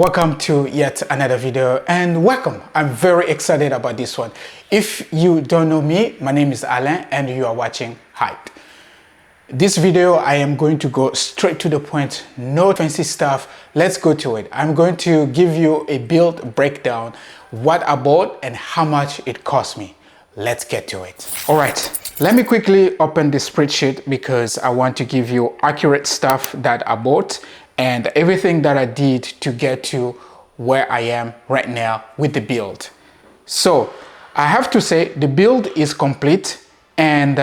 Welcome to yet another video, and welcome. I'm very excited about this one. If you don't know me, my name is Alain and you are watching HYDE. This video, I am going to go straight to the point, no fancy stuff. Let's go to it. I'm going to give you a build breakdown, what I bought and how much it cost me. Let's get to it. All right, let me quickly open the spreadsheet because I want to give you accurate stuff that I bought and everything that I did to get to where I am right now with the build. So I have to say the build is complete, and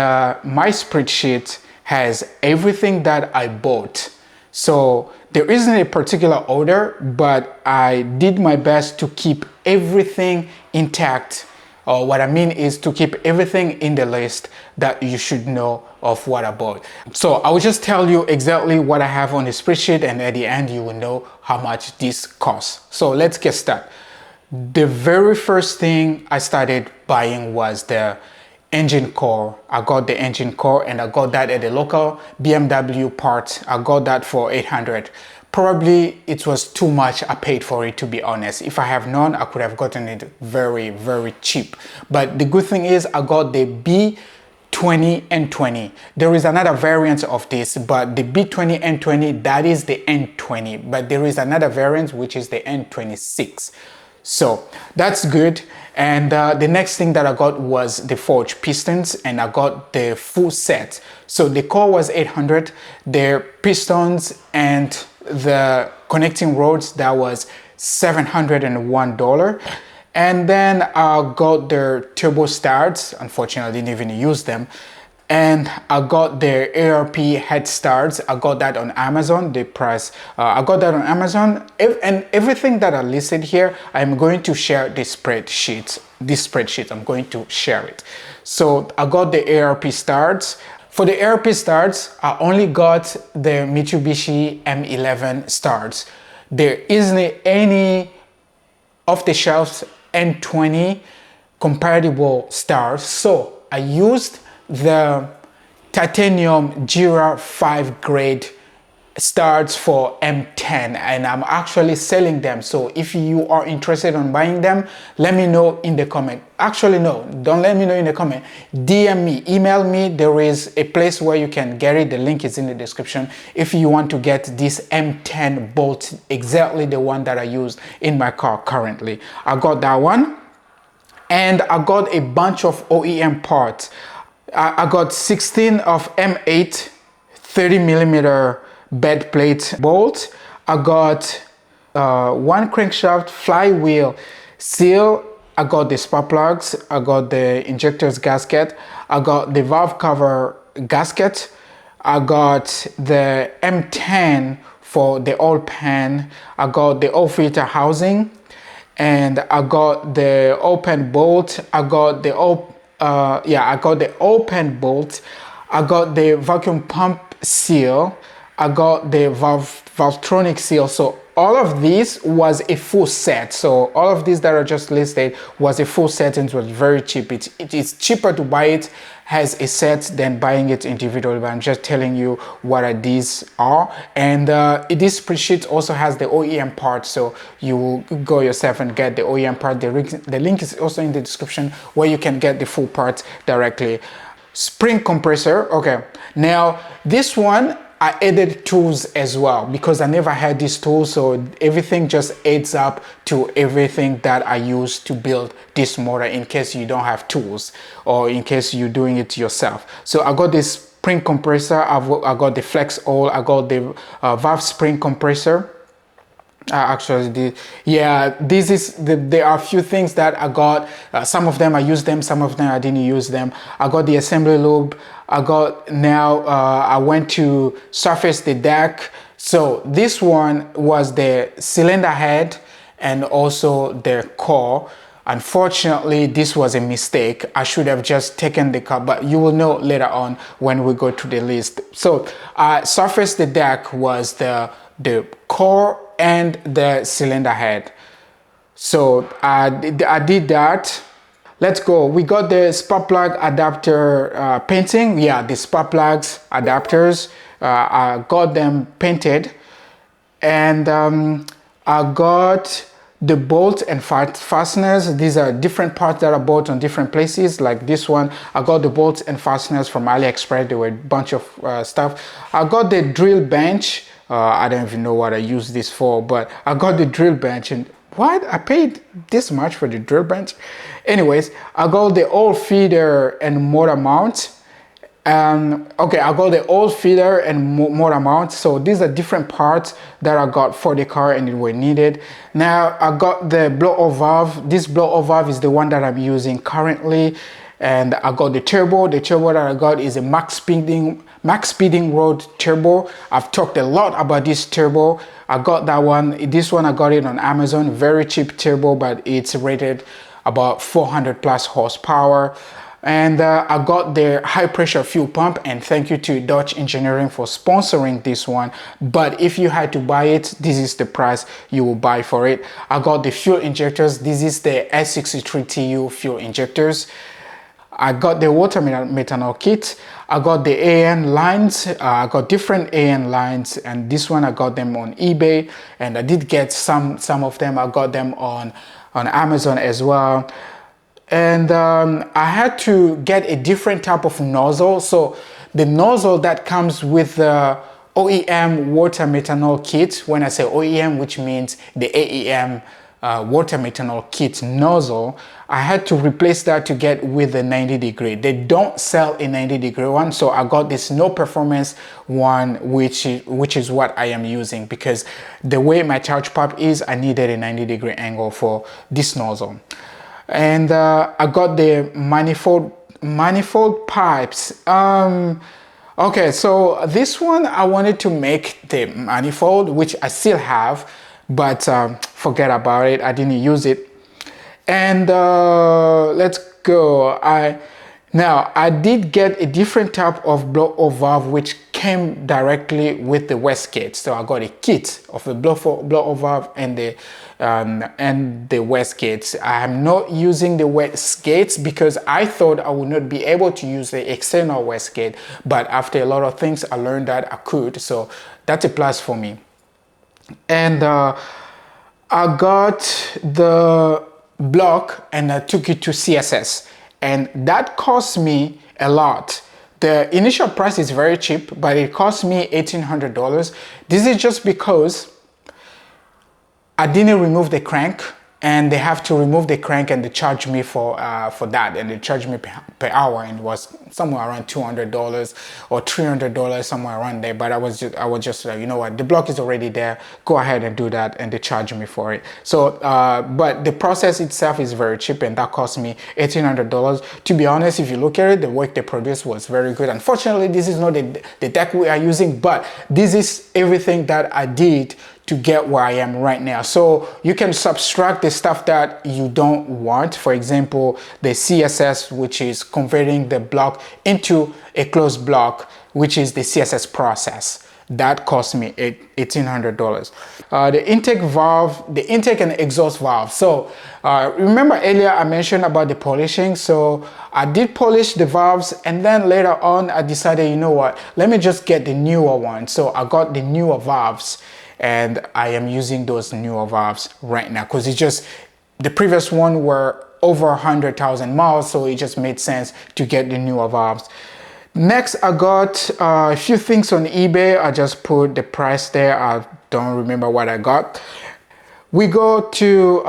my spreadsheet has everything that I bought. So there isn't a particular order, but I did my best to keep everything intact. Or what I mean is to keep everything in the list that you should know of what I bought. So I will just tell you exactly what I have on the spreadsheet, and at the end you will know how much this costs. So let's get started. The very first thing I started buying was the engine core. I got the engine core and I got that at the local BMW parts. I got that for 800. Probably it was too much I paid for it, to be honest. If I have known, I could have gotten it very, very cheap. But the good thing is I got the B20 N20. There is another variant of this, but the B20 N20, that is the N20. But there is another variant which is the N26. So that's good. And the next thing that I got was the forged pistons, and I got the full set. So the core was 800, the pistons and the connecting rods, that was $701. And then I got the turbo starts. Unfortunately I didn't even use them. And I got the ARP head starts. I got that on Amazon. The price, I got that on Amazon. And everything that I listed here, I'm going to share this spreadsheet. I'm going to share it. So I got the ARP starts. For the ARP starts, I only got the Mitsubishi M11 starts. There isn't any off-the-shelf N20 compatible starts. So I used the Titanium Gr5 grade starts for M10, and I'm actually selling them. So if you are interested in buying them, let me know in the comment. Actually, no, don't let me know in the comment. DM me, email me. There is a place where you can get it. The link is in the description. If you want to get this M10 bolt, exactly the one that I used in my car currently. I got that one, and I got a bunch of OEM parts. I got 16 of M8 30mm bed plate bolt. I got one crankshaft flywheel seal. I got the spark plugs. I got the injectors gasket. I got the valve cover gasket. I got the M10 for the oil pan. I got the oil filter housing, and I got the open bolt. I got the I got the open bolt. I got the vacuum pump seal. I got the Valvetronic seal. So all of this was a full set. So all of these that are just listed was a full set, and it was very cheap. It is cheaper to buy it as a set than buying it individually, but I'm just telling you what these are. And this spreadsheet also has the OEM part, so you will go yourself and get the OEM part. The link is also in the description where you can get the full part directly. Spring compressor. Okay, now this one I added tools as well because I never had these tools, so everything just adds up to everything that I use to build this motor in case you don't have tools or in case you're doing it yourself. So I got this spring compressor, I got the flex oil, I got the valve spring compressor. There are a few things that I got. Some of them I used them, some of them I didn't use them. I got the assembly lube. I went to surface the deck. So this one was the cylinder head and also the core. Unfortunately, this was a mistake. I should have just taken the car, but you will know later on when we go to the list. So surface the deck was the core and the cylinder head. So I did that. Let's go. We got the spark plug adapter painting. Yeah, the spark plugs adapters. I got them painted, and I got the bolts and fasteners. These are different parts that are bought on different places. Like this one, I got the bolts and fasteners from AliExpress. There were a bunch of stuff. I got the drill bench. I don't even know what I use this for, but I got the drill bench. And what? I paid this much for the drill bench? Anyways, I got the oil feeder and motor mount. Okay, I got the oil feeder and motor mount. So these are different parts that I got for the car and it were needed. Now I got the blow-off valve. This blow-off valve is the one that I'm using currently. And I got the turbo. The turbo that I got is a max speeding road turbo. I've talked a lot about this turbo. I got that one. This one I got it on Amazon. Very cheap turbo, but it's rated about 400 plus horsepower. And I got the high pressure fuel pump, and thank you to Dutch Engineering for sponsoring this one. But if you had to buy it, this is the price you will buy for it. I got the fuel injectors. This is the S63TU fuel injectors. I got the water methanol kit. I got the AN lines. I got different AN lines, and this one I got them on eBay, and I did get some of them. I got them on Amazon as well. And I had to get a different type of nozzle. So the nozzle that comes with the OEM water methanol kit, when I say OEM, which means the AEM water methanol kit nozzle, I had to replace that to get with the 90 degree. They don't sell a 90 degree one, so I got this no performance one, which is what I am using, because the way my charge pump is, I needed a 90 degree angle for this nozzle. And I got the manifold pipes. Okay, so this one I wanted to make the manifold, which I still have, but forget about it. I didn't use it. And let's go. Now I did get a different type of blow-off valve which came directly with the wastegate. So I got a kit of the blow-off valve and the wastegates. I am not using the wastegates because I thought I would not be able to use the external wastegate, but after a lot of things I learned that I could, so that's a plus for me. And I got the block and I took it to CSS, and that cost me a lot. The initial price is very cheap, but it cost me $1,800. This is just because I didn't remove the crank, and they have to remove the crank, and they charge me for that, and they charge me per hour, and it was somewhere around $200 or $300, somewhere around there. But I was just like, you know what, the block is already there, go ahead and do that, and they charge me for it. So but the process itself is very cheap, and that cost me $1,800. To be honest, if you look at it, the work they produced was very good. Unfortunately, this is not the deck we are using, but this is everything that I did to get where I am right now. So you can subtract the stuff that you don't want. For example, the CSS, which is converting the block into a closed block, which is the CSS process. That cost me $1,800. The intake valve, the intake and exhaust valve. So remember earlier I mentioned about the polishing. So I did polish the valves, and then later on I decided, you know what, let me just get the newer one. So I got the newer valves, and I am using those newer valves right now because it's just, the previous one were over 100,000 miles, so it just made sense to get the newer valves. Next, I got a few things on eBay. I just put the price there. I don't remember what I got. We go to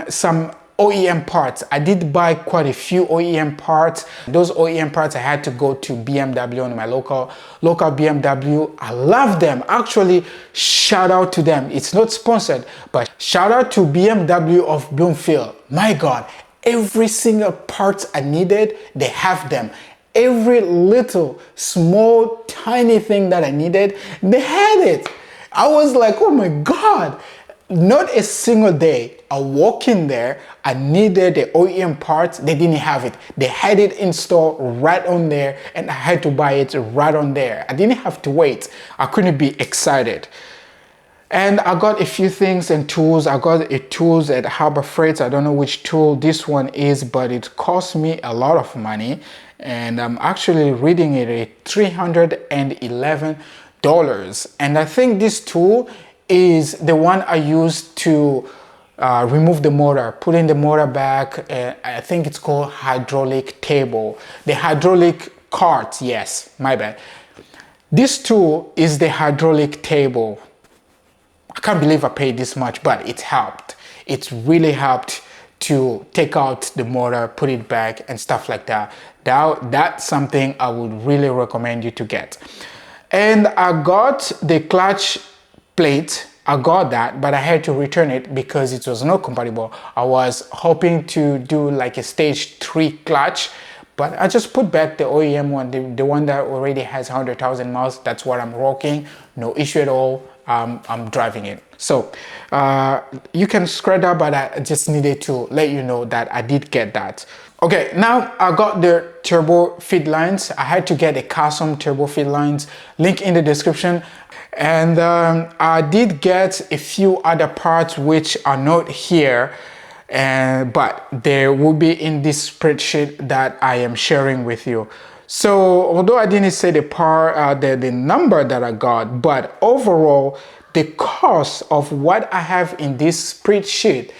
some OEM parts. I did buy quite a few OEM parts. Those OEM parts I had to go to BMW, on my local BMW. I love them. Actually, shout out to them. It's not sponsored, but shout out to BMW of Bloomfield. My God, every single part I needed, they have them. Every little, small, tiny thing that I needed, they had it. I was like, oh my God. Not a single day I walk in there, I needed the OEM parts, they didn't have it. They had it in store right on there, and I had to buy it right on there. I didn't have to wait. I couldn't be excited. And I got a few things and tools. I got a tools at Harbor Freight. I don't know which tool this one is, but it cost me a lot of money. And I'm actually reading it at $311. And I think this tool is the one I used to remove the motor, put in the motor back. I think it's called hydraulic table. The hydraulic cart, yes, my bad. This tool is the hydraulic table. I can't believe I paid this much, but it helped. It's really helped to take out the motor, put it back and stuff like that. That's something I would really recommend you to get. And I got the clutch plate. I got that, but I had to return it because it was not compatible. I was hoping to do like a stage 3 clutch, but I just put back the OEM one, the one that already has 100,000 miles. That's what I'm rocking. No issue at all. I'm driving it. So you can scratch that, but I just needed to let you know that I did get that. Okay, now I got the turbo feed lines. I had to get a custom turbo feed lines, link in the description. And I did get a few other parts which are not here, but they will be in this spreadsheet that I am sharing with you. So although I didn't say the number that I got, but overall the cost of what I have in this spreadsheet,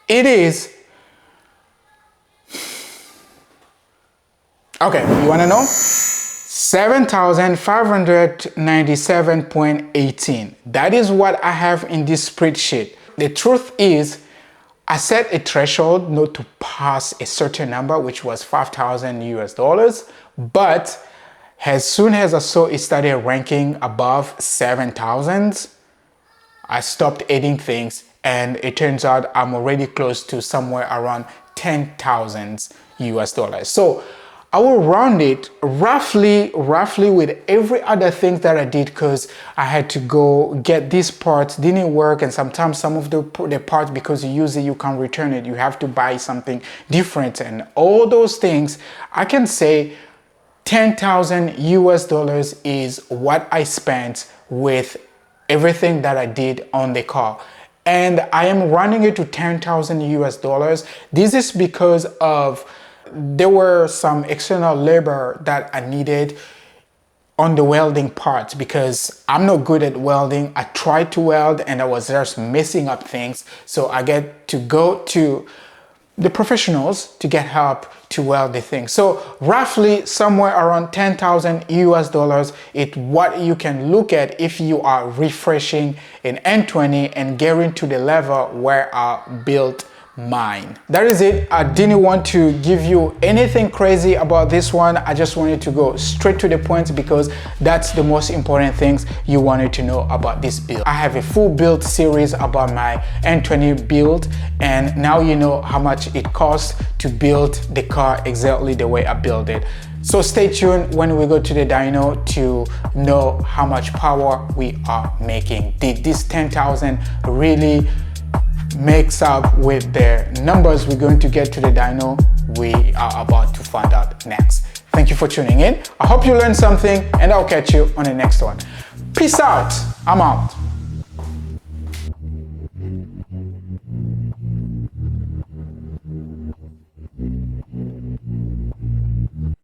it is, okay, you want to know? 7,597.18. That is what I have in this spreadsheet. The truth is, I set a threshold not to pass a certain number, which was 5,000 US dollars. But as soon as I saw it started ranking above 7,000, I stopped adding things, and it turns out I'm already close to somewhere around 10,000 US dollars. So I will round it roughly with every other thing that I did, because I had to go get these parts, didn't work, and sometimes some of the parts, because you use it, you can't return it, you have to buy something different, and all those things. I can say 10,000 US dollars is what I spent with everything that I did on the car. And I am running it to 10,000 US dollars. This is because of there were some external labor that I needed on the welding parts, because I'm not good at welding. I tried to weld and I was just messing up things. So I get to go to the professionals to get help to weld the thing. So roughly somewhere around 10,000 US dollars is what you can look at if you are refreshing an N20 and getting to the level where I built mine. That is it. I didn't want to give you anything crazy about this one. I just wanted to go straight to the point, because that's the most important things you wanted to know about this build. I have a full build series about my N20 build, and now you know how much it costs to build the car exactly the way I built it. So stay tuned when we go to the dyno to know how much power we are making. Did this 10,000 really makes up with the numbers we're going to get to the dyno? We are about to find out next. Thank you for tuning in. I hope you learned something, and I'll catch you on the next one. Peace out. I'm out.